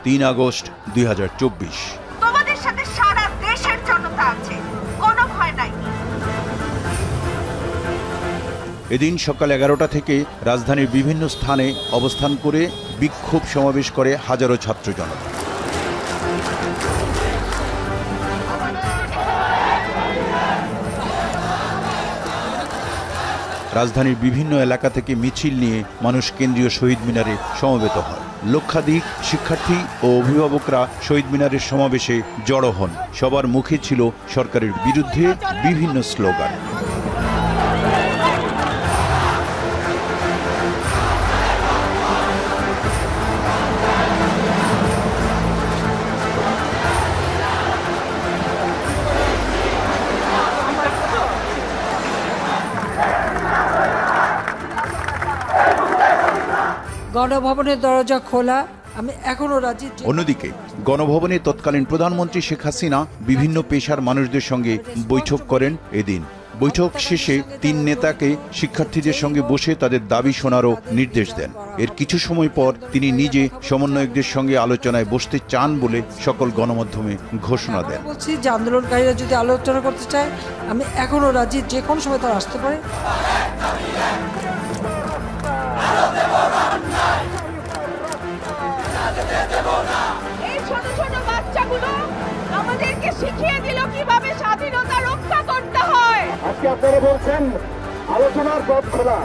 3 August 2024। তোমাদের সাথে সারা দেশের জনতা আছে, কোনো ভয় নাই। এদিন সকাল 11টা থেকে রাজধানীর বিভিন্ন স্থানে অবস্থান করে বিক্ষোভ সমাবেশ করে হাজারো ছাত্র জনতা। রাজধানীর বিভিন্ন এলাকা থেকে মিছিল নিয়ে মানুষ কেন্দ্রীয় শহীদ মিনারে সমবেত হয়। লক্ষাধিক শিক্ষার্থী ও অভিভাবকরা শহীদ মিনারের সমাবেশে জড়ো হন। সবার মুখে ছিল সরকারের বিরুদ্ধে বিভিন্ন স্লোগান। গণভবনের দরজা খোলা, আমি এখনো রাজি। অন্যদিকে গণভবনে তৎকালীন প্রধানমন্ত্রী শেখ হাসিনা বিভিন্ন পেশার মানুষদের সঙ্গে বৈঠক করেন। এদিন বৈঠক শেষে 3 নেতাকে শিক্ষার্থীদের সঙ্গে বসে তাদের দাবি শোনারও নির্দেশ দেন। এর কিছু সময় পর তিনি নিজে সমন্বয়কদের সঙ্গে আলোচনায় বসতে চান বলে সকল গণমাধ্যমে ঘোষণা দেন। বলছি যে আন্দোলনকারীরা যদি আলোচনা করতে চায়, আমি এখনো রাজি, যে কোনো সময় তারা আসতে পারে। এই ছোট ছোট বাচ্চাগুলো আমাদেরকে শিখিয়ে দিল কিভাবে স্বাধীনতা রক্ষা করতে হয়। আজকে আপনারা বলছেন আলোচনার পথ খোলা।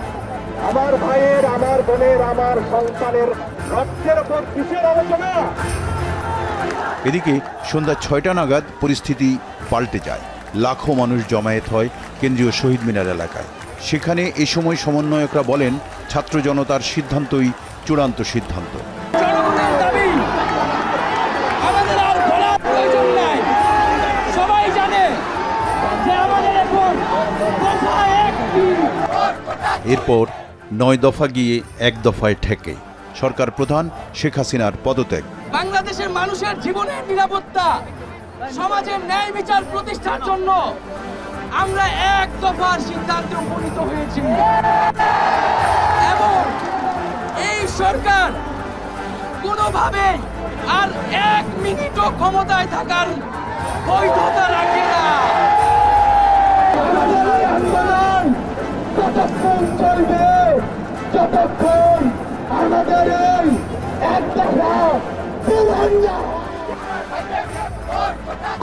আমার ভাইয়ের, আমার বোনের, আমার সন্তানের রক্তের উপর কিসের আলোচনা? এদিকে সন্ধ্যা 6টা নাগাদ পরিস্থিতি পাল্টে যায়। লাখো মানুষ জমায়েত হয় কেন্দ্রীয় শহীদ মিনার এলাকায়। সেখানে এ সময় সমন্বয়করা বলেন, ছাত্র জনতার সিদ্ধান্তই চূড়ান্ত সিদ্ধান্ত। এরপর 9 দফা গিয়ে 1 দফায় ঠেকে সরকার প্রধান শেখ হাসিনার পদত্যাগ। বাংলাদেশের মানুষের জীবনের নিরাপত্তা, সমাজের ন্যায় বিচার প্রতিষ্ঠার জন্য আমরা 1 দফার সিদ্ধান্তে উপনীত হয়েছি এবং এই সরকার কোনোভাবেই আর 1 মিনিটও ক্ষমতায় থাকার বৈধতা রাখে না। যতক্ষণ চলবে, যতক্ষণ আমাদের এই 1 দফা পূরণ না হয়।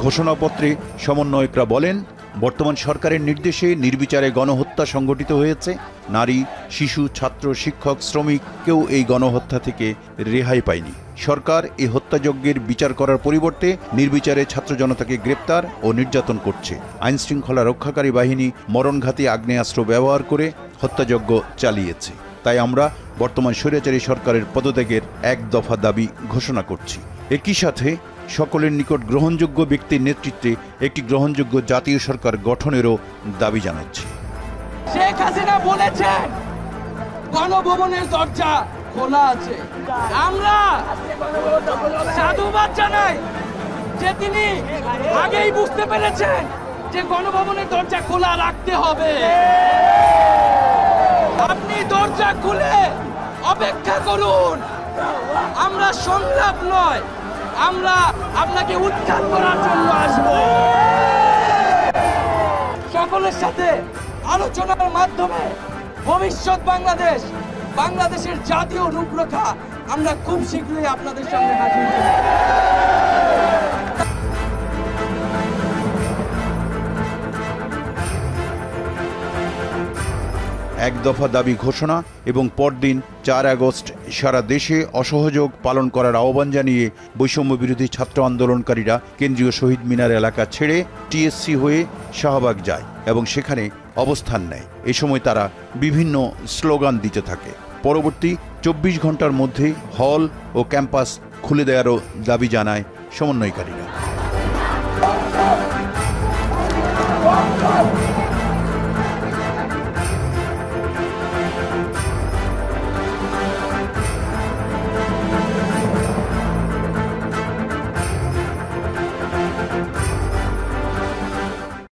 ঘোষণাপত্রে সমন্বয়করা বলেন, বর্তমান সরকারের নির্দেশে নির্বিচারে গণহত্যা সংঘটিত হয়েছে। নারী, শিশু, ছাত্র, শিক্ষক, শ্রমিক কেউ এই গণহত্যা থেকে রেহাই পায়নি। সরকার এই হত্যাযজ্ঞের বিচার করার পরিবর্তে নির্বিচারে ছাত্র জনতাকে গ্রেপ্তার ও নির্যাতন করছে। আইন শৃঙ্খলা রক্ষাকারী বাহিনী মরণঘাতী আগ্নেয়াস্ত্র ব্যবহার করে হত্যাযজ্ঞ চালিয়েছে। তাই আমরা বর্তমান স্বৈরাচারী সরকারের পদত্যাগের 1 দফা দাবি ঘোষণা করছি। একই সাথে সকলের নিকট গ্রহণযোগ্য ব্যক্তির নেতৃত্বে একটি গ্রহণযোগ্য জাতীয় সরকার গঠনেরও দাবি জানাচ্ছি। শেখ হাসিনা বলেছেন গণভবনের দরজা খোলা আছে। আমরা সাধুবাদ জানাই যে তিনি আগেই বুঝতে পেরেছেন যে গণভবনের দরজা খোলা রাখতে হবে। আপনি দরজা খুলে অপেক্ষা করুন। আমরা সংলাপ নয়, আমরা আপনাকে উৎখাত করার জন্য আসব। সকলের সাথে আলোচনার মাধ্যমে ভবিষ্যৎ বাংলাদেশের জাতীয় রূপরেখা আমরা খুব শীঘ্রই আপনাদের সামনে হাজির করব। 1 দফা দাবি ঘোষণা এবং পরদিন 4 আগস্ট সারা দেশে অসহযোগ পালন করার আহ্বান জানিয়ে বৈষম্য বিরোধী ছাত্র আন্দোলনকারীরা কেন্দ্রীয় শহীদ মিনার এলাকা ছেড়ে টিএসসি হয়ে শাহবাগ যায় এবং সেখানে অবস্থান নেয়। এ সময় তারা বিভিন্ন স্লোগান দিতে থাকে। পরবর্তী 24 ঘন্টার মধ্যে হল ও ক্যাম্পাস খুলে দেওয়ারও দাবি জানায় সমন্বয়কারীরা।